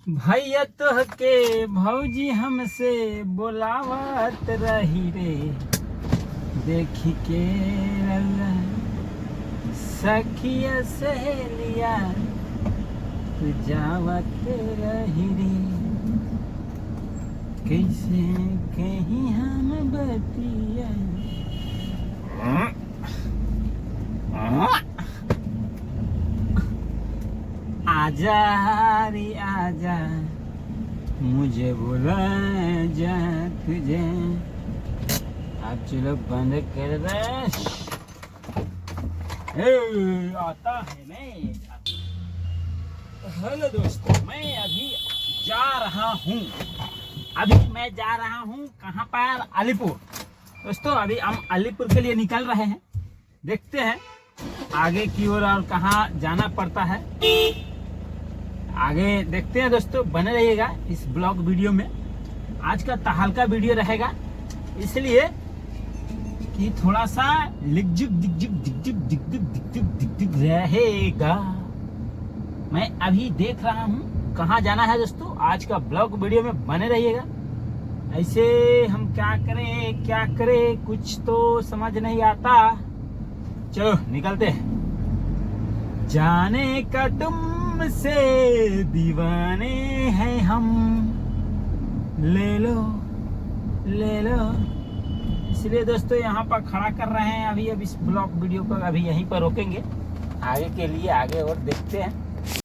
भैया तो के भौजी हमसे बोलावत रही रे, देखी के रउआ सखिया सहेलिया तू जावत रही रे, कैसे कहीं हम बतिया। आजा रे आजा, मुझे बुला जा तुझे। आप चलो बंद कर दे। आता है मैं। हेलो दोस्तों, मैं अभी जा रहा हूँ। मैं जा रहा हूँ कहाँ पर? अलीपुर। दोस्तों अभी हम अलीपुर के लिए निकल रहे हैं। देखते हैं आगे की ओर और कहाँ जाना पड़ता है, आगे देखते हैं। दोस्तों बने रहिएगा इस ब्लॉग वीडियो में। आज का हल्का वीडियो रहेगा, इसलिए कि थोड़ा सा लिकझिक दिक रहेगा। मैं अभी देख रहा हूँ कहाँ जाना है। दोस्तों आज का ब्लॉग वीडियो में बने रहिएगा। ऐसे हम क्या करें कुछ तो समझ नहीं आता। चलो निकलते हैं। जाने का तुमसे दीवाने हैं हम, ले लो ले लो। इसलिए दोस्तों यहाँ पर खड़ा कर रहे हैं। अभी इस ब्लॉग वीडियो को अभी यहीं पर रोकेंगे, आगे के लिए आगे और देखते हैं।